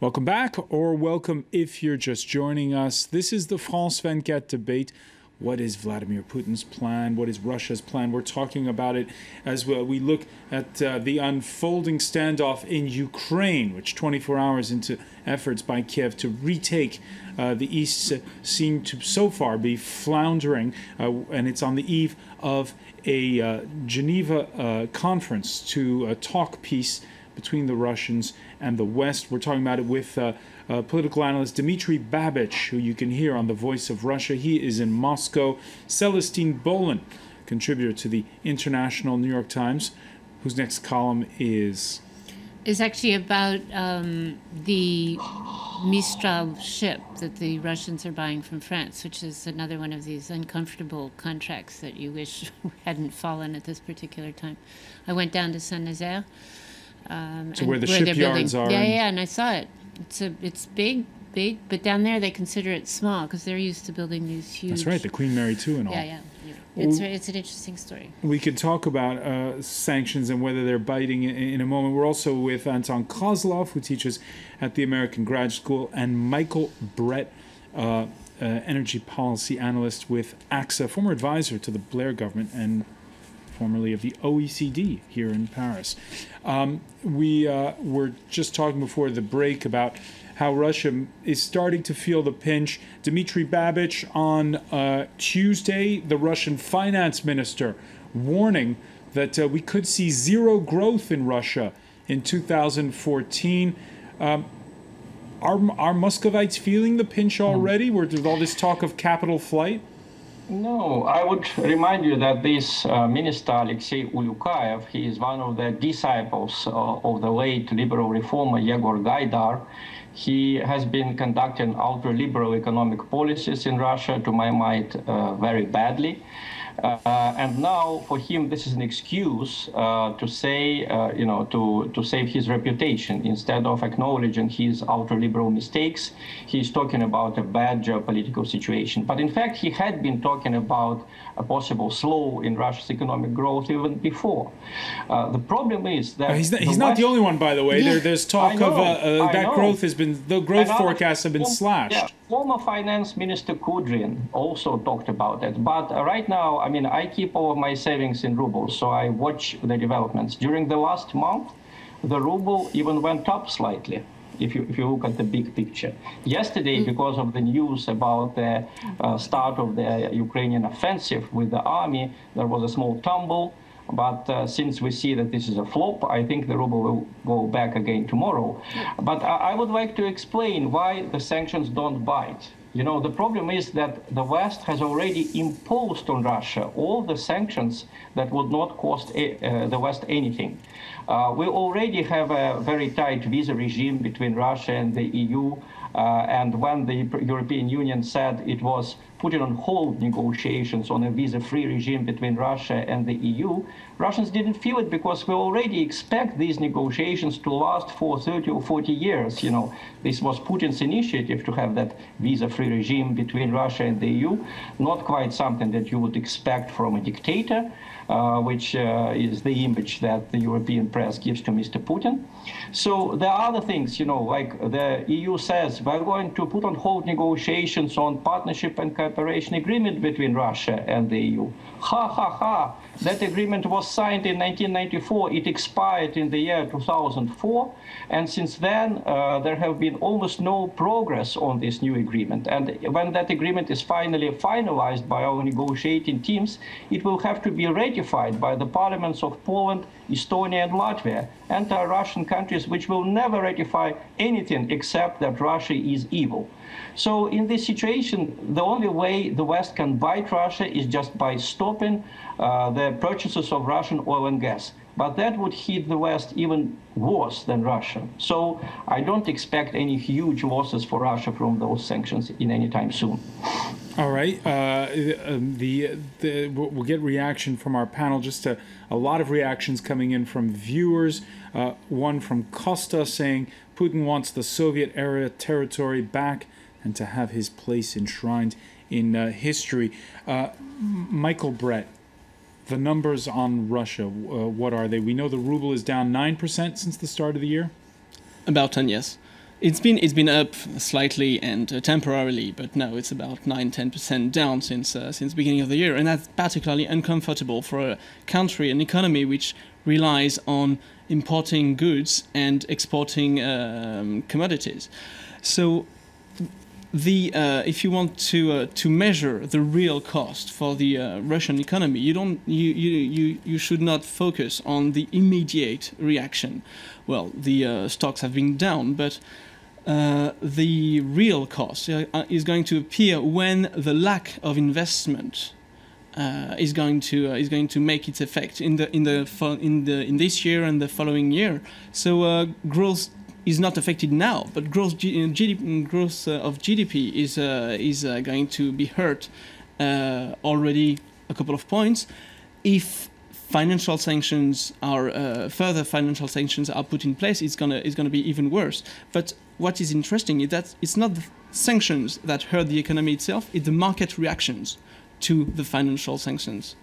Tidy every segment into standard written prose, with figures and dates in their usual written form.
Welcome back, or welcome if you're just joining us. This is the France 24 debate. What is Vladimir Putin's plan? What is Russia's plan? We're talking about it as well. We look at the unfolding standoff in Ukraine, which 24 hours into efforts by Kiev to retake the east seem to so far be floundering, and it's on the eve of a Geneva conference to talk peace between the Russians and the West. We're talking about it with political analyst Dmitry BABICH, who you can hear on The Voice of Russia. He is in Moscow. Celestine, contributor to the International New York Times, whose next column is actually about the Mistral ship that the Russians are buying from France, which is another one of these uncomfortable contracts that you wish hadn't fallen at this particular time. I went down to Saint-Nazaire. So where the shipyards are. Yeah, and I saw it. It's big, but down there they consider it small because they're used to building these huge. That's right, the Queen Mary 2 and all. Yeah. It's an interesting story. We could talk about sanctions and whether they're biting in a moment. We're also with Anton, who teaches at the American Grad School, and Michael BRET, energy policy analyst with AXA, former advisor to the Blair government and formerly of the OECD here in Paris. We were just talking before the break about how Russia is starting to feel the pinch. Dmitry BABICH on Tuesday, the Russian finance minister, warning that we could see zero growth in Russia in 2014. Are Muscovites feeling the pinch already, with all this talk of capital flight? No, I would remind you that this minister, Alexei Ulyukayev, he is one of the disciples of the late liberal reformer Yegor Gaidar. He has been conducting ultra-liberal economic policies in Russia, to my mind, very badly. And now, for him, this is an excuse to say, to save his reputation. Instead of acknowledging his ultra-liberal mistakes, he's talking about a bad geopolitical situation. But in fact, he had been talking about a possible slow in Russia's economic growth even before. The problem is that he's not the only one, by the way. Yeah, there's talk of that growth has been forecasts have been slashed. Yeah, former finance minister Kudrin also talked about it. But right now, I mean, I keep all of my savings in rubles, so I watch the developments. During the last month, the ruble even went up slightly, if you look at the big picture. Yesterday, because of the news about the start of the Ukrainian offensive with the army, there was a small tumble. But since we see that this is a flop, I think the ruble will go back again tomorrow. But I would like to explain why the sanctions don't bite. You know, the problem is that the West has already imposed on Russia all the sanctions that would not cost the West anything. We already have a very tight visa regime between Russia and the EU. And when the European Union said it was putting on hold negotiations on a visa-free regime between Russia and the EU, Russians didn't feel it because we already expect these negotiations to last for 30 or 40 years. You know, this was Putin's initiative to have that visa-free regime between Russia and the EU, not quite something that you would expect from a dictator, which is the image that the European press gives to Mr. Putin. So there are other things, you know, like the EU says, we're going to put on hold negotiations on partnership and cooperation agreement between Russia and the EU. Ha, ha, ha. That agreement was signed in 1994. It expired in the year 2004. And since then, there have been almost no progress on this new agreement. And when that agreement is finally finalized by our negotiating teams, it will have to be ratified by the parliaments of Poland, Estonia, and Latvia, anti-Russian countries which will never ratify anything except that Russia is evil. So in this situation, the only way the West can bite Russia is just by stopping the purchases of Russian oil and gas. But that would hit the West even worse than Russia. So I don't expect any huge losses for Russia from those sanctions in any time soon. All right. We'll get reaction from our panel. Just a lot of reactions coming in from viewers. One from Costa saying Putin wants the Soviet-era territory back and to have his place enshrined in history. Michael BRET, the numbers on Russia, what are they? We know the ruble is down 9% since the start of the year. About 10, yes. It's been up slightly and temporarily, but no, it's about 9–10% down since the beginning of the year, and that's particularly uncomfortable for a country, an economy which relies on importing goods and exporting commodities. So, if you want to measure the real cost for the Russian economy, you should not focus on the immediate reaction. Well, the stocks have been down, but the real cost is going to appear when the lack of investment is going to make its effect in this year and the following year. So growth is not affected now, but growth of GDP is going to be hurt already a couple of points if financial sanctions are further financial sanctions are put in place. It's gonna be even worse. But what is interesting is that it's not the sanctions that hurt the economy itself; it's the market reactions to the financial sanctions.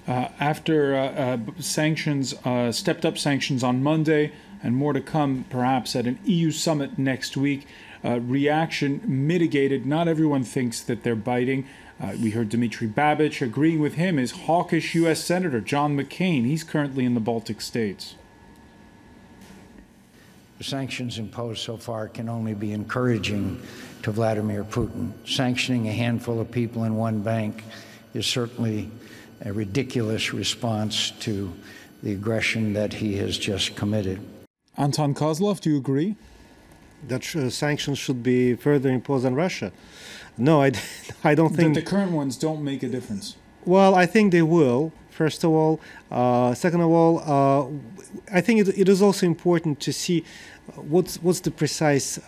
After sanctions, stepped up sanctions on Monday, and more to come perhaps at an EU summit next week, reaction mitigated. Not everyone thinks that they're biting. We heard Dmitry BABICH. Agreeing with him is hawkish U.S. Senator John McCain. He's currently in the Baltic states. The sanctions imposed so far can only be encouraging to Vladimir Putin. Sanctioning a handful of people in one bank is certainly a ridiculous response to the aggression that he has just committed. Anton, KOSLOV, do you agree? That sanctions should be further imposed on Russia? No, I don't think... That the current ones don't make a difference? Well, I think they will, first of all. Second of all, I think it is also important to see what's the precise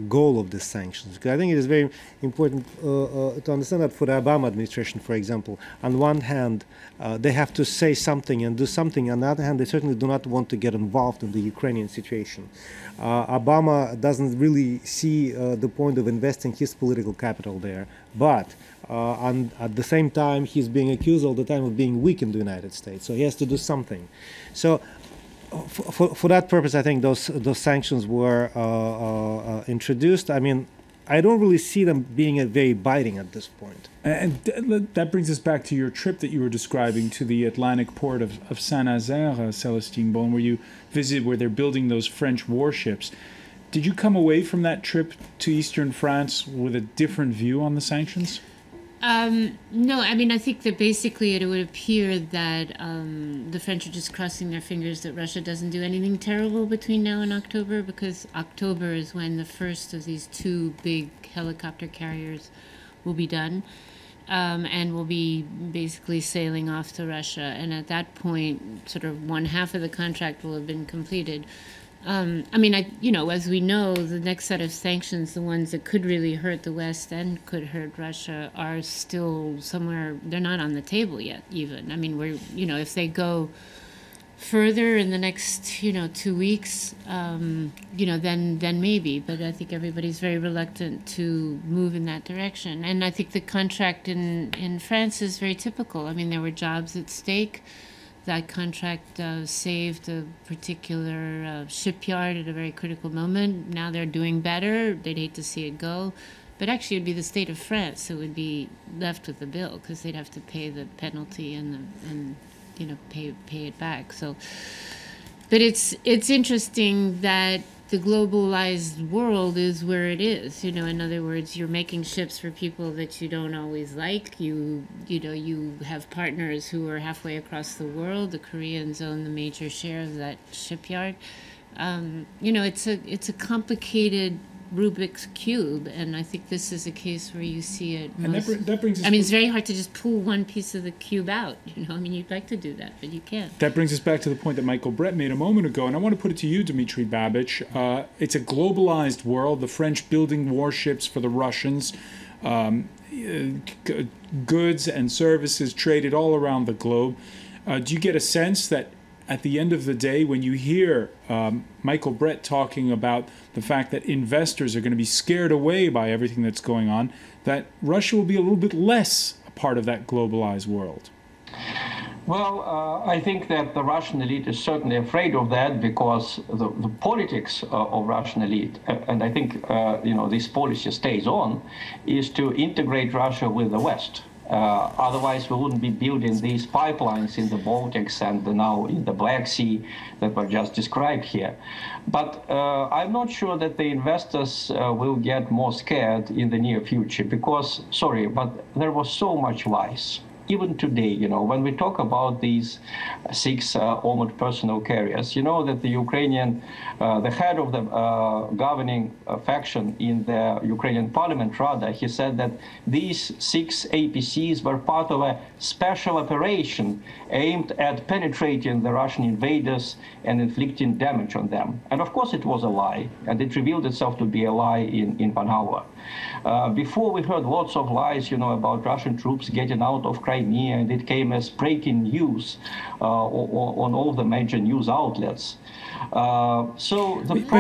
goal of the sanctions. Because I think it is very important to understand that for the Obama administration, for example, on one hand, they have to say something and do something. On the other hand, they certainly do not want to get involved in the Ukrainian situation. Obama doesn't really see the point of investing his political capital there. But at the same time, he's being accused all the time of being weak in the United States. So he has to do something. So for that purpose, I think those sanctions were introduced. I mean, I don't really see them being very biting at this point. And that brings us back to your trip that you were describing to the Atlantic port of Saint-Nazaire, Celestine, where they're building those French warships. Did you come away from that trip to eastern France with a different view on the sanctions? No, I mean, I think that basically it would appear that the French are just crossing their fingers that Russia doesn't do anything terrible between now and October, because October is when the first of these two big helicopter carriers will be done and will be basically sailing off to Russia. And at that point, sort of one half of the contract will have been completed. I mean, as we know, the next set of sanctions, the ones that could really hurt the West and could hurt Russia, are still somewhere. They're not on the table yet, even. I mean, if they go further in the next, 2 weeks, then maybe. But I think everybody's very reluctant to move in that direction. And I think the contract in France is very typical. I mean, there were jobs at stake. That contract saved a particular shipyard at a very critical moment. Now they're doing better. They'd hate to see it go. But actually, it would be the state of France who would be left with the bill, because they'd have to pay the penalty and pay it back. So, but it's interesting that the globalized world is where it is. In other words, you're making ships for people that you don't always like. You have partners who are halfway across the world. The Koreans own the major share of that shipyard. It's a complicated Rubik's Cube, and I think this is a case where you see it most. And that brings us it's very hard to just pull one piece of the cube out. I mean, you'd like to do that, but you can't. That brings us back to the point that Michael BRET made a moment ago, and I want to put it to you, Dmitry BABICH. It's a globalized world. The French building warships for the Russians, goods and services traded all around the globe. Do you get a sense that at the end of the day, when you hear Michael BRET talking about the fact that investors are going to be scared away by everything that's going on, that Russia will be a little bit less a part of that globalized world? Well, I think that the Russian elite is certainly afraid of that because the politics of Russian elite, and I think this policy stays on, is to integrate Russia with the West. Otherwise, we wouldn't be building these pipelines in the Baltics and now in the Black Sea that were just described here. But I'm not sure that the investors will get more scared in the near future because, sorry, but there was so much lies. Even today, when we talk about these 6 armored personnel carriers, that the Ukrainian, the head of the governing faction in the Ukrainian parliament, Rada, he said that these 6 APCs were part of a special operation aimed at penetrating the Russian invaders and inflicting damage on them. And of course it was a lie, and it revealed itself to be a lie in 1 hour. Before we heard lots of lies, about Russian troops getting out of Crimea, and it came as breaking news on all the major news outlets. But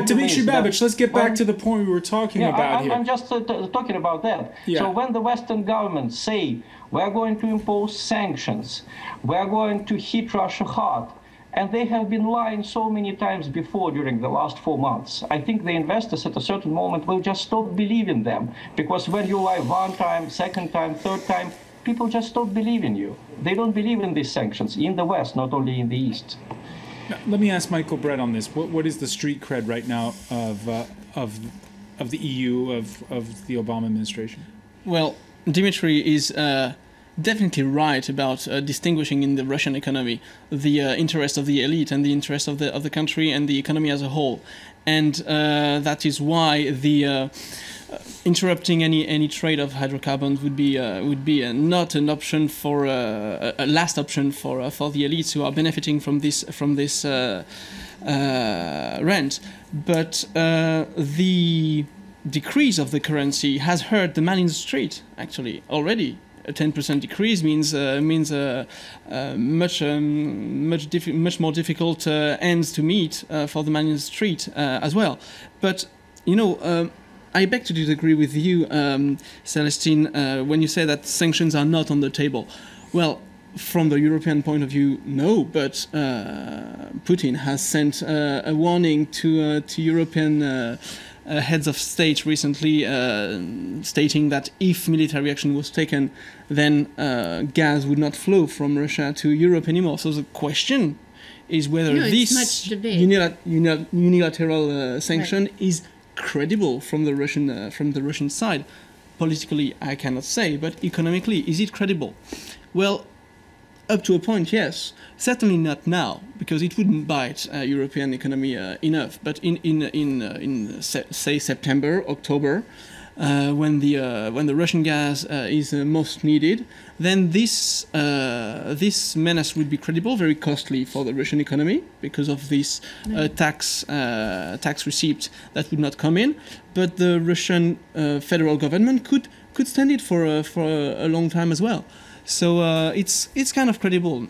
Dmitry BABICH, let's get back to the point we were talking about here. I'm just talking about that. Yeah. So when the Western governments say, we're going to impose sanctions, we're going to hit Russia hard, and they have been lying so many times before during the last 4 months. I think the investors at a certain moment will just stop believing them. Because when you lie 1 time, 2nd time, 3rd time, people just stop believing you. They don't believe in these sanctions in the West, not only in the East. Now, let me ask Michael Brett on this. What is the street cred right now of the EU, of the Obama administration? Well, Dmitry is definitely right about distinguishing in the Russian economy the interest of the elite and the interest of the country and the economy as a whole, and that is why the interrupting any trade of hydrocarbons would be not an option for a last option for the elites who are benefiting from this rent, but the decrease of the currency has hurt the man in the street actually already. A 10% decrease means much more difficult ends to meet for the man in the street as well. But I beg to disagree with you, Celestine, when you say that sanctions are not on the table. Well, from the European point of view, no, but Putin has sent a warning to European heads of state recently, stating that if military action was taken, then gas would not flow from Russia to Europe anymore. So the question is whether this unilateral sanction is credible from the Russian side. Politically, I cannot say, but economically, is it credible? Well, up to a point, yes. Certainly not now, because it wouldn't bite European economy enough. But in say September, October, when the Russian gas is most needed, then this menace would be credible, very costly for the Russian economy because of this tax receipt that would not come in. But the Russian federal government could stand it for a long time as well. So it's kind of credible.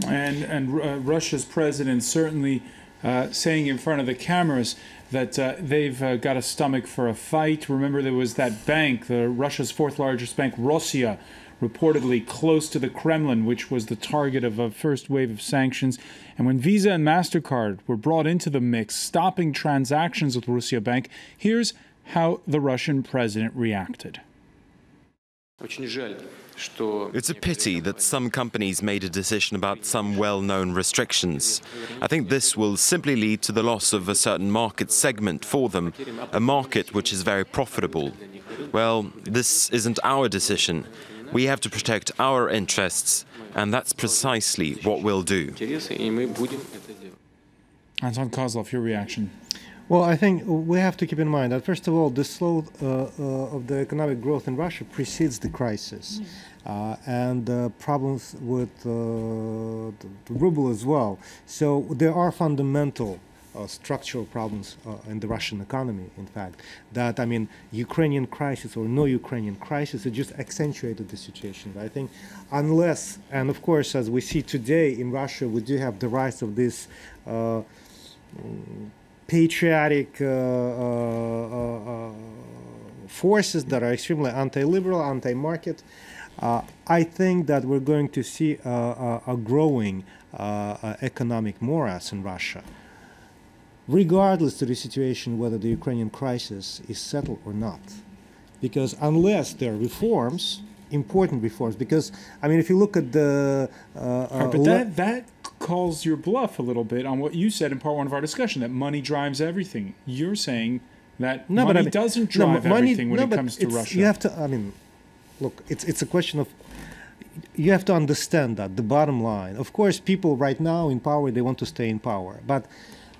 And Russia's president certainly saying in front of the cameras that they've got a stomach for a fight. Remember, there was that bank, Russia's 4th largest bank, Rossiya, reportedly close to the Kremlin, which was the target of a first wave of sanctions. And when Visa and MasterCard were brought into the mix, stopping transactions with Rossiya Bank, here's how the Russian president reacted. It's a pity that some companies made a decision about some well-known restrictions. I think this will simply lead to the loss of a certain market segment for them, a market which is very profitable. Well, this isn't our decision. We have to protect our interests, and that's precisely what we'll do. Anton, KOSLOV, your reaction? Well, I think we have to keep in mind that, first of all, the slow of the economic growth in Russia precedes the crisis, and problems with the ruble as well. So there are fundamental structural problems in the Russian economy, in fact, that, I mean, Ukrainian crisis or no Ukrainian crisis, it just accentuated the situation. I think unless, and of course, as we see today in Russia, we do have the rise of this patriotic forces that are extremely anti-liberal, anti-market. I think that we're going to see a growing economic morass in Russia, regardless of the situation whether the Ukrainian crisis is settled or not. Because unless there are reforms, important reforms, because, I mean, if you look at the... but that calls your bluff a little bit on what you said in part one of our discussion, that money drives everything. You're saying that money doesn't drive everything when it comes to Russia. You have to, I mean, look, it's a question of, you have to understand that, the bottom line. Of course, people right now in power, they want to stay in power. But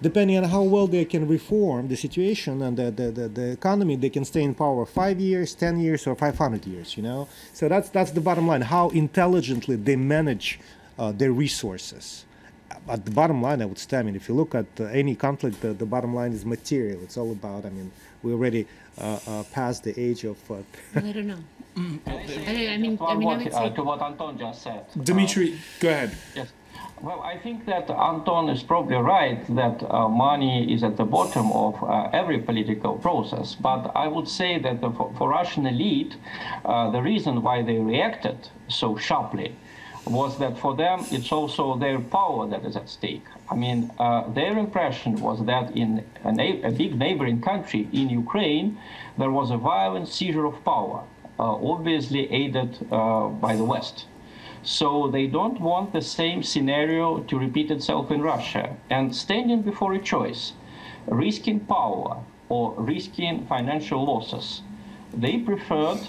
depending on how well they can reform the situation and the economy, they can stay in power 5 years, 10 years, or 500 years, you know? So that's the bottom line, how intelligently they manage their resources. At the bottom line, I would say, I mean, if you look at any conflict, the bottom line is material. It's all about, I mean, we already passed the age of... I don't know. I would say... To what Anton just said. Dmitry, go ahead. Yes. Well, I think that Anton is probably right that money is at the bottom of every political process. But I would say that for Russian elite, the reason why they reacted so sharply was that for them it's also their power that is at stake. I mean, their impression was that in a big neighboring country, in Ukraine, there was a violent seizure of power, obviously aided by the West. So they don't want the same scenario to repeat itself in Russia. And standing before a choice, risking power or risking financial losses, they preferred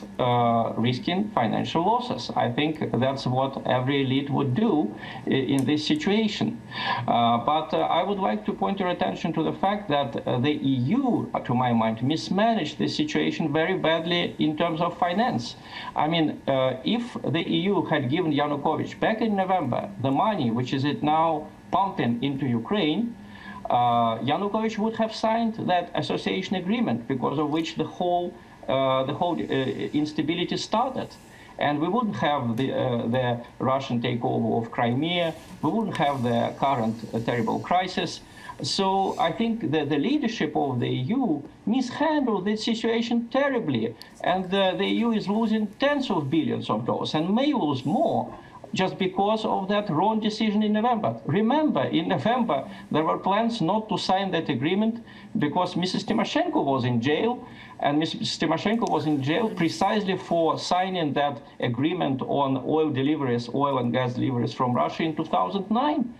risking financial losses. I think that's what every elite would do in this situation. But I would like to point your attention to the fact that the EU, to my mind, mismanaged this situation very badly in terms of finance. I mean, if the EU had given Yanukovych back in November the money which is it now pumping into Ukraine, Yanukovych would have signed that association agreement, because of which the whole instability started. And we wouldn't have the Russian takeover of Crimea, we wouldn't have the current terrible crisis. So I think that the leadership of the EU mishandled this situation terribly, and the EU is losing tens of billions of dollars and may lose more just because of that wrong decision in November. Remember, in November, there were plans not to sign that agreement because Mrs. Tymoshenko was in jail, and Mrs. Tymoshenko was in jail precisely for signing that agreement on oil deliveries, oil and gas deliveries from Russia in 2009,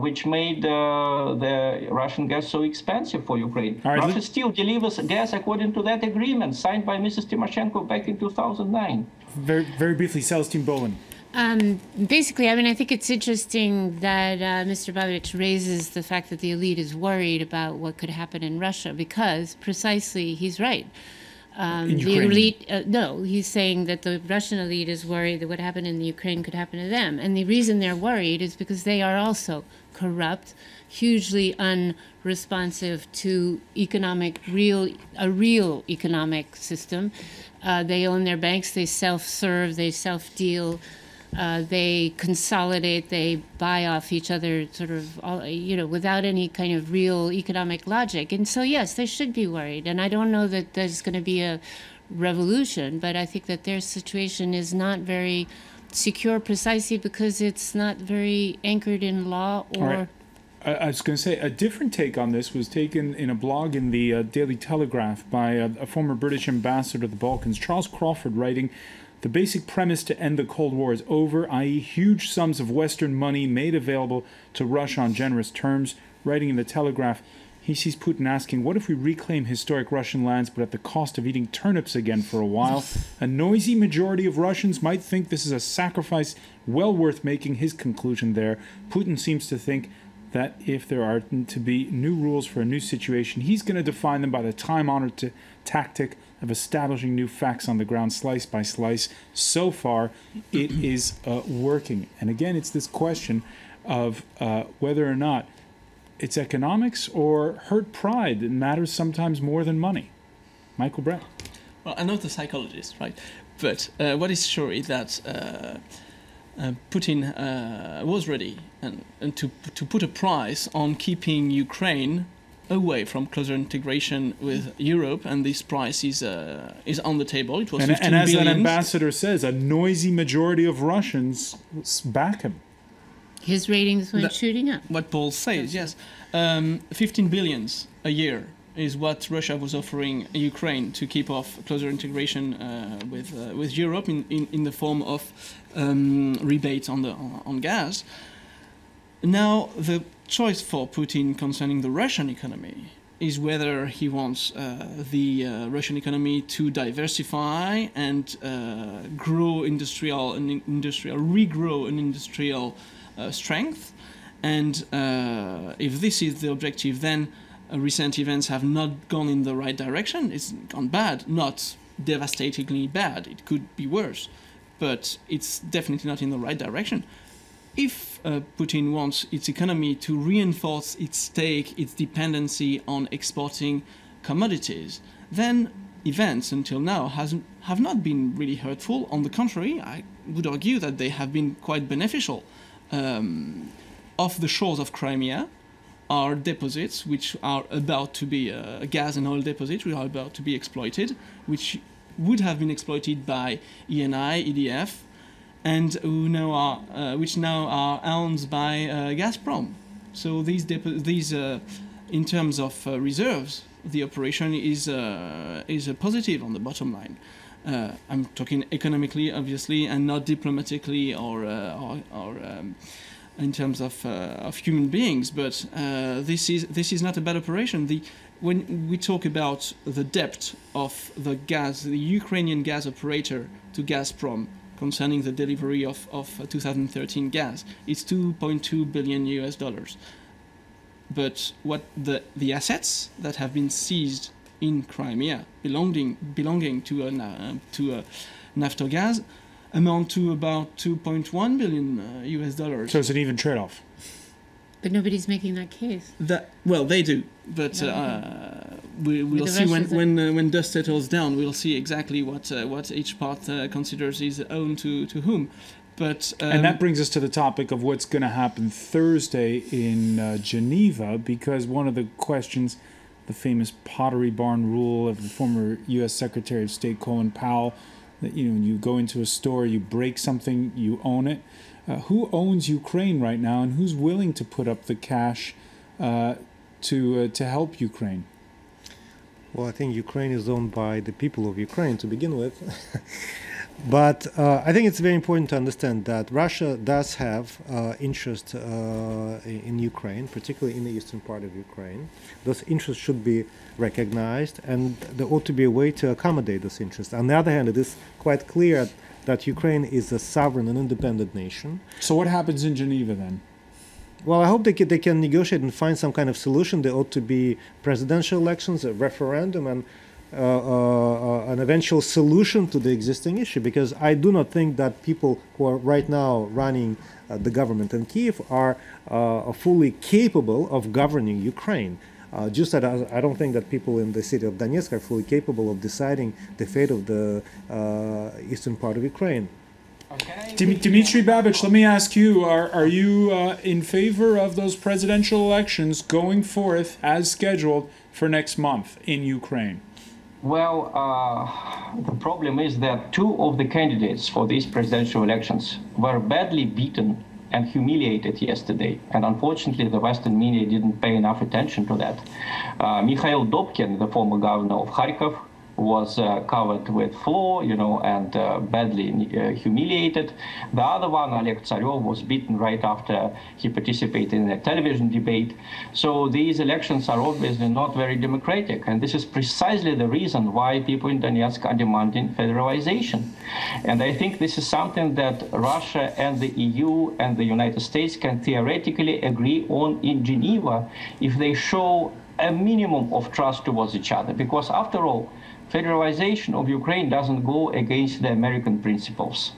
which made the Russian gas so expensive for Ukraine. Right, Russia still delivers gas according to that agreement signed by Mrs. Tymoshenko back in 2009. Very, very briefly, Celestine BOHLEN. Basically, I mean, I think it's interesting that Mr. Babich raises the fact that the elite is worried about what could happen in Russia, because precisely he's right. The elite, no, he's saying that the Russian elite is worried that what happened in the Ukraine could happen to them. And the reason they're worried is because they are also corrupt, hugely unresponsive to a real economic system. They own their banks, they self-serve, they self-deal. They consolidate, they buy off each other sort of, without any kind of real economic logic. And so, yes, they should be worried. And I don't know that there's going to be a revolution, but I think that their situation is not very secure precisely because it's not very anchored in law or... Right. I was going to say, a different take on this was taken in a blog in the Daily Telegraph by a former British ambassador to the Balkans, Charles Crawford, writing, "The basic premise to end the Cold War is over, i.e. huge sums of Western money made available to Russia on generous terms." Writing in the Telegraph, he sees Putin asking, what if we reclaim historic Russian lands but at the cost of eating turnips again for a while? A noisy majority of Russians might think this is a sacrifice well worth making. His conclusion there, Putin seems to think that if there are to be new rules for a new situation, he's going to define them by the time-honored tactic of establishing new facts on the ground, slice by slice. So far, it is working. And again, it's this question of whether or not it's economics or hurt pride that matters sometimes more than money. Michael BRET. Well, I'm not a psychologist, right? But what is sure is that Putin was ready and to put a price on keeping Ukraine away from closer integration with Europe, and this price is on the table. It was and 15 as billion. an ambassador says, a noisy majority of Russians back him. His ratings went shooting up. What Paul says, yes. 15 billions a year is what Russia was offering Ukraine to keep off closer integration with Europe in the form of rebates on gas. Now, the choice for Putin concerning the Russian economy is whether he wants the Russian economy to diversify and regrow an industrial strength. And if this is the objective, then recent events have not gone in the right direction. It's gone bad, not devastatingly bad. It could be worse, but it's definitely not in the right direction. If Putin wants its economy to reinforce its stake, its dependency on exporting commodities, then events until now have not been really hurtful. On the contrary, I would argue that they have been quite beneficial. Off the shores of Crimea are deposits which are about to be gas and oil deposits which are about to be exploited, which would have been exploited by ENI, EDF, and which now are owned by Gazprom. So these in terms of reserves, the operation is a positive on the bottom line. I'm talking economically, obviously, and not diplomatically or in terms of human beings. But this is not a bad operation. When we talk about the debt of the Ukrainian gas operator to Gazprom concerning the delivery of 2013 gas, it's $2.2 billion. But what the assets that have been seized in Crimea, belonging to Naftogaz, amount to about $2.1 billion. So it's an even trade-off. But nobody's making that case. Well, they do, but we'll see when dust settles down. We'll see exactly what each part considers is own to whom. But and that brings us to the topic of what's going to happen Thursday in Geneva, because one of the questions, the famous Pottery Barn rule of the former U.S. Secretary of State Colin Powell, that you go into a store, you break something, you own it. Who owns Ukraine right now, and who's willing to put up the cash to help Ukraine? Well, I think Ukraine is owned by the people of Ukraine to begin with. But I think it's very important to understand that Russia does have interest in Ukraine, particularly in the eastern part of Ukraine. Those interests should be recognized, and there ought to be a way to accommodate those interests. On the other hand, it is quite clear that Ukraine is a sovereign and independent nation. So what happens in Geneva then? Well, I hope they can negotiate and find some kind of solution. There ought to be presidential elections, a referendum, and an eventual solution to the existing issue, because I do not think that people who are right now running the government in Kiev are fully capable of governing Ukraine. Just that I don't think that people in the city of Donetsk are fully capable of deciding the fate of the eastern part of Ukraine. Dmitry BABICH, let me ask you, are you in favor of those presidential elections going forth as scheduled for next month in Ukraine? Well, the problem is that two of the candidates for these presidential elections were badly beaten and humiliated yesterday. And unfortunately, the Western media didn't pay enough attention to that. Mikhail Dobkin, the former governor of Kharkov, was covered with floor, and badly humiliated. The other one, Oleg Tsarev, was beaten right after he participated in a television debate. So these elections are obviously not very democratic, and this is precisely the reason why people in Donetsk are demanding federalization. And I think this is something that Russia and the EU and the United States can theoretically agree on in Geneva if they show a minimum of trust towards each other, because after all, federalization of Ukraine doesn't go against the American principles.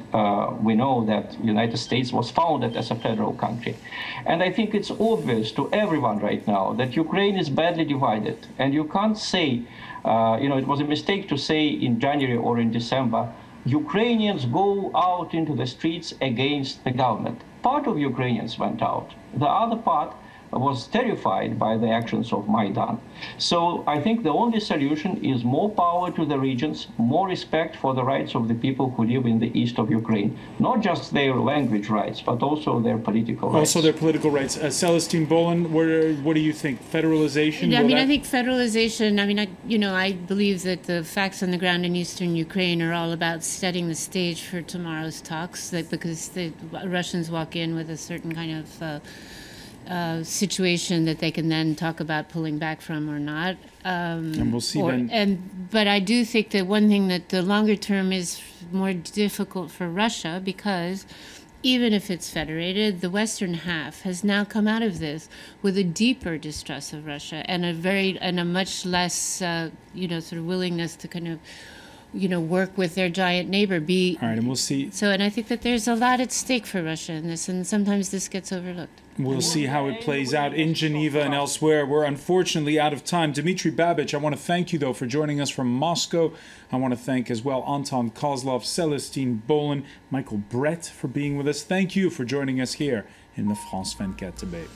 We know that the United States was founded as a federal country. And I think it's obvious to everyone right now that Ukraine is badly divided. And you can't say, it was a mistake to say in January or in December, Ukrainians go out into the streets against the government. Part of Ukrainians went out. The other part was terrified by the actions of Maidan. So I think the only solution is more power to the regions, more respect for the rights of the people who live in the east of Ukraine, not just their language rights, but also their political rights. Also their political rights. Celestine, BOHLEN, what do you think? Federalization? I mean, I think federalization, I mean, I believe that the facts on the ground in eastern Ukraine are all about setting the stage for tomorrow's talks, because the Russians walk in with a certain kind of situation that they can then talk about pulling back from or not. And we'll see then. But I do think that one thing that the longer term is more difficult for Russia, because even if it's federated, the western half has now come out of this with a deeper distrust of Russia and a much less sort of willingness to kind of work with their giant neighbor. All right, and we'll see. So, and I think that there's a lot at stake for Russia in this, and sometimes this gets overlooked. We'll see how it plays out in Geneva and elsewhere. We're unfortunately out of time. Dmitry BABICH, I want to thank you, though, for joining us from Moscow. I want to thank as well Anton, KOSLOV, Celestine, BOHLEN, Michael BRET for being with us. Thank you for joining us here in the France 24 debate.